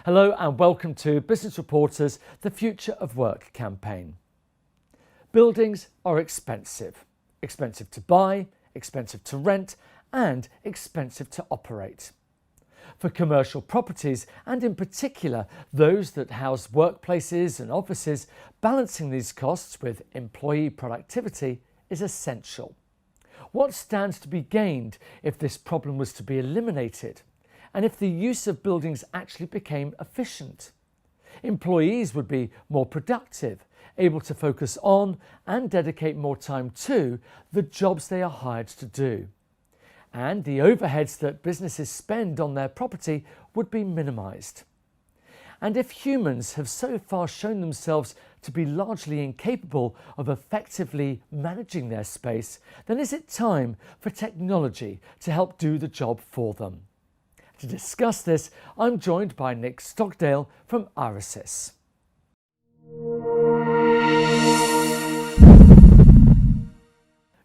Hello and welcome to Business Reporter's The Future of Work campaign. Buildings are expensive. Expensive to buy, expensive to rent, and expensive to operate. For commercial properties, and in particular those that house workplaces and offices, balancing these costs with employee productivity is essential. What stands to be gained if this problem was to be eliminated? And if the use of buildings actually became efficient? Employees would be more productive, able to focus on and dedicate more time to the jobs they are hired to do. And the overheads that businesses spend on their property would be minimised. And if humans have so far shown themselves to be largely incapable of effectively managing their space, then is it time for technology to help do the job for them? To discuss this, I'm joined by Nick Stockdale from Irisys.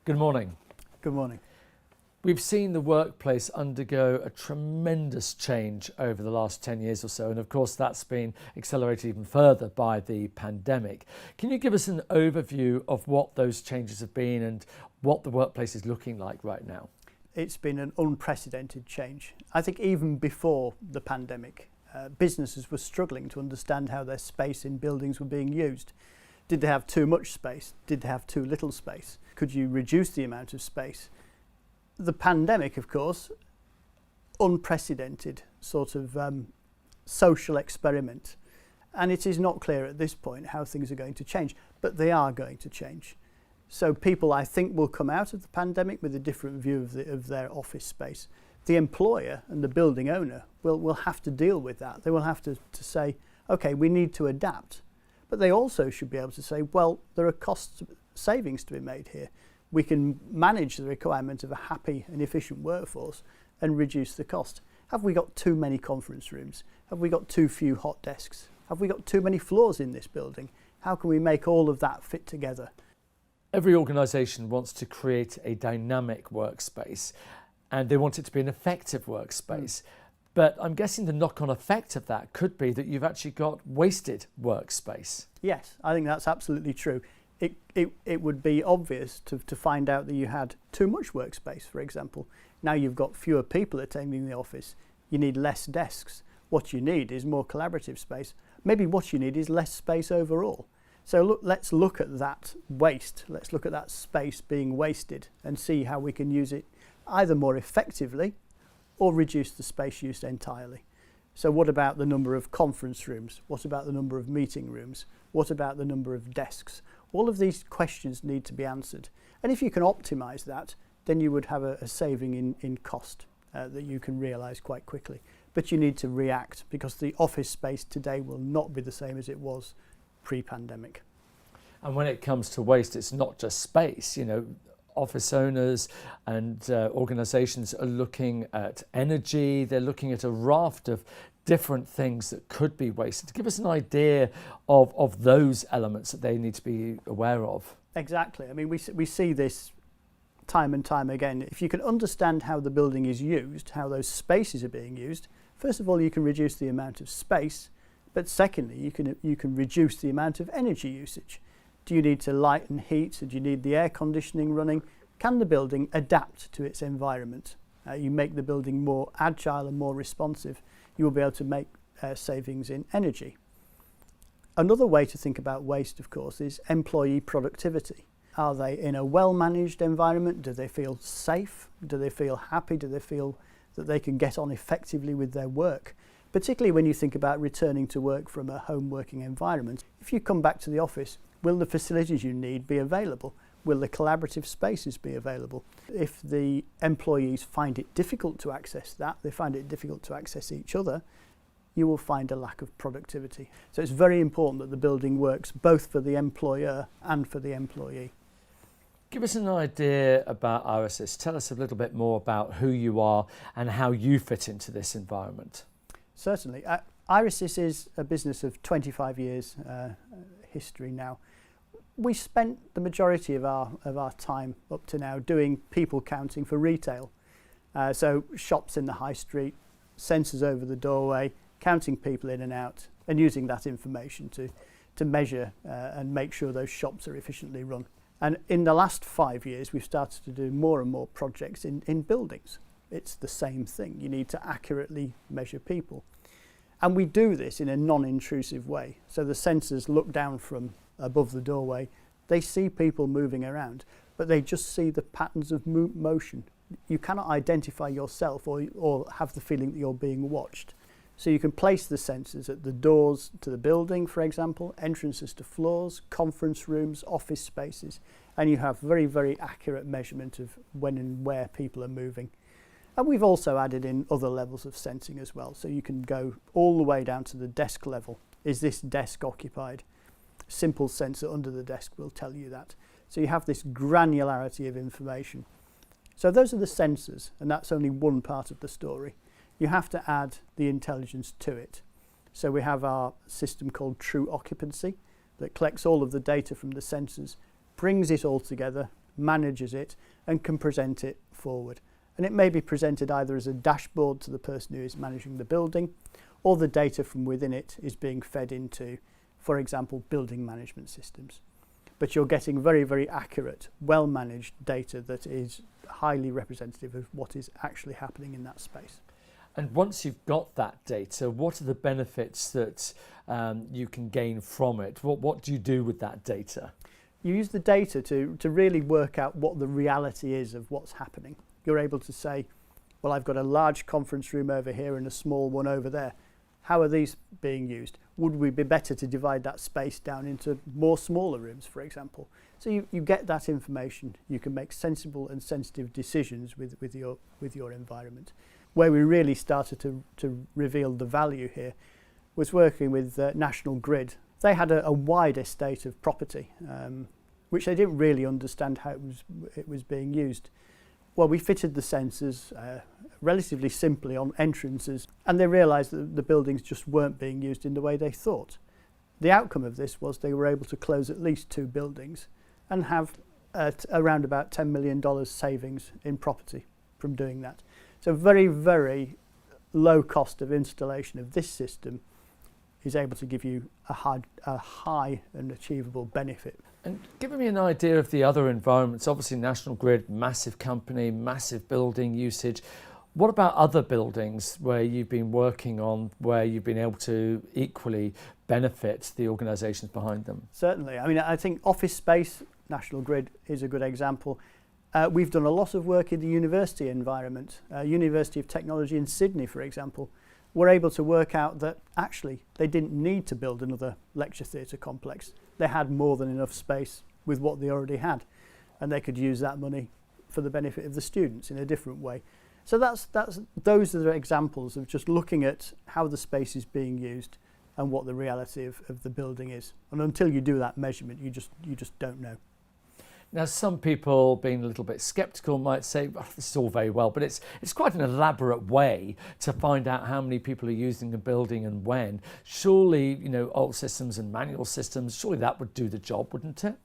Good morning. Good morning. We've seen the workplace undergo a tremendous change over the last 10 years or so, and of course that's been accelerated even further by the pandemic. Can you give us an overview of what those changes have been and what the workplace is looking like right now? It's been an unprecedented change. I think even before the pandemic, businesses were struggling to understand how their space in buildings were being used. Did they have too much space? Did they have too little space? Could you reduce the amount of space? The pandemic, of course, unprecedented sort of social experiment. And it is not clear at this point how things are going to change, but they are going to change. So people, I think, will come out of the pandemic with a different view of their office space. The employer and the building owner will have to deal with that. They will have to say, okay, we need to adapt. But they also should be able to say, well, there are cost savings to be made here. We can manage the requirement of a happy and efficient workforce and reduce the cost. Have we got too many conference rooms? Have we got too few hot desks? Have we got too many floors in this building? How can we make all of that fit together? Every organisation wants to create a dynamic workspace and they want it to be an effective workspace. But I'm guessing the knock-on effect of that could be that you've actually got wasted workspace. Yes, I think that's absolutely true. It would be obvious to find out that you had too much workspace, for example. Now you've got fewer people attending the office. You need less desks. What you need is more collaborative space. Maybe what you need is less space overall. So let's look at that waste. Let's look at that space being wasted and see how we can use it either more effectively or reduce the space used entirely. So what about the number of conference rooms? What about the number of meeting rooms? What about the number of desks? All of these questions need to be answered. And if you can optimise that, then you would have a saving in cost that you can realise quite quickly. But you need to react because the office space today will not be the same as it was pre-pandemic. And when it comes to waste, it's not just space. You know, office owners and organisations are looking at energy. They're looking at a raft of different things that could be wasted. Give us an idea of those elements that they need to be aware of. Exactly. I mean, we see this time and time again. If you can understand how the building is used, how those spaces are being used, first of all, you can reduce the amount of space. But secondly, you can reduce the amount of energy usage. Do you need to light and heat? Do you need the air conditioning running? Can the building adapt to its environment? You make the building more agile and more responsive. You will be able to make savings in energy. Another way to think about waste, of course, is employee productivity. Are they in a well-managed environment? Do they feel safe? Do they feel happy? Do they feel that they can get on effectively with their work? Particularly when you think about returning to work from a home working environment. If you come back to the office, will the facilities you need be available? Will the collaborative spaces be available? If the employees find it difficult to access that, they find it difficult to access each other, you will find a lack of productivity. So it's very important that the building works both for the employer and for the employee. Give us an idea about Irisys. Tell us a little bit more about who you are and how you fit into this environment. Certainly. Irisys is a business of 25 years history now. We spent the majority of our time up to now doing people counting for retail. So shops in the high street, sensors over the doorway, counting people in and out, and using that information to measure and make sure those shops are efficiently run. And in the last 5 years, we've started to do more and more projects in buildings. It's the same thing. You need to accurately measure people. And we do this in a non-intrusive way. So the sensors look down from above the doorway. They see people moving around, but they just see the patterns of motion. You cannot identify yourself or have the feeling that you're being watched. So you can place the sensors at the doors to the building, for example, entrances to floors, conference rooms, office spaces, and you have very, very accurate measurement of when and where people are moving. And we've also added in other levels of sensing as well. So you can go all the way down to the desk level. Is this desk occupied? Simple sensor under the desk will tell you that. So you have this granularity of information. So those are the sensors, and that's only one part of the story. You have to add the intelligence to it. So we have our system called True Occupancy that collects all of the data from the sensors, brings it all together, manages it, and can present it forward. And it may be presented either as a dashboard to the person who is managing the building, or the data from within it is being fed into, for example, building management systems. But you're getting very, very accurate, well-managed data that is highly representative of what is actually happening in that space. And once you've got that data, what are the benefits that you can gain from it? What do you do with that data? You use the data to really work out what the reality is of what's happening. You're able to say, well, I've got a large conference room over here and a small one over there. How are these being used? Would we be better to divide that space down into more smaller rooms, for example? So you get that information. You can make sensible and sensitive decisions with your environment. Where we really started to reveal the value here was working with National Grid. They had a wide estate of property, which they didn't really understand how it was being used. Well, we fitted the sensors relatively simply on entrances, and they realised that the buildings just weren't being used in the way they thought. The outcome of this was they were able to close at least 2 buildings and have around about $10 million savings in property from doing that. So very, very low cost of installation of this system is able to give you a high and achievable benefit. And giving me an idea of the other environments, obviously National Grid, massive company, massive building usage. What about other buildings where you've been working on, where you've been able to equally benefit the organisations behind them? Certainly. I mean, I think office space, National Grid is a good example. We've done a lot of work in the university environment. University of Technology in Sydney, for example, were able to work out that actually they didn't need to build another lecture theatre complex. They had more than enough space with what they already had, and they could use that money for the benefit of the students in a different way. So those are the examples of just looking at how the space is being used and what the reality of the building is. And until you do that measurement, you just don't know. Now, some people, being a little bit sceptical, might say, well, this is all very well, but it's quite an elaborate way to find out how many people are using a building and when. Surely, old systems and manual systems, surely that would do the job, wouldn't it?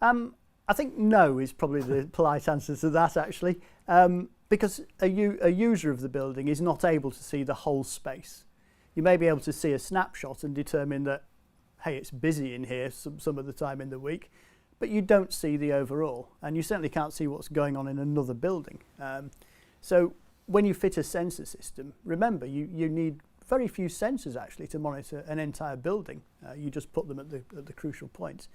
I think no is probably the polite answer to that, actually, because a user of the building is not able to see the whole space. You may be able to see a snapshot and determine that, hey, it's busy in here some of the time in the week, but you don't see the overall, and you certainly can't see what's going on in another building. So when you fit a sensor system, remember, you need very few sensors actually to monitor an entire building. You just put them at the crucial points.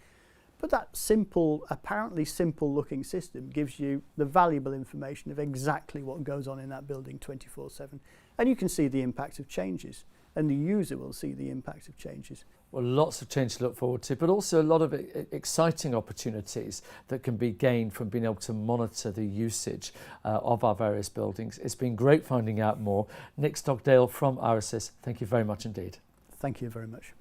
But that simple, apparently simple looking system gives you the valuable information of exactly what goes on in that building 24/7. And you can see the impact of changes, and the user will see the impact of changes. Well, lots of change to look forward to, but also a lot of exciting opportunities that can be gained from being able to monitor the usage of our various buildings. It's been great finding out more. Nick Stockdale from Irisys, thank you very much indeed. Thank you very much.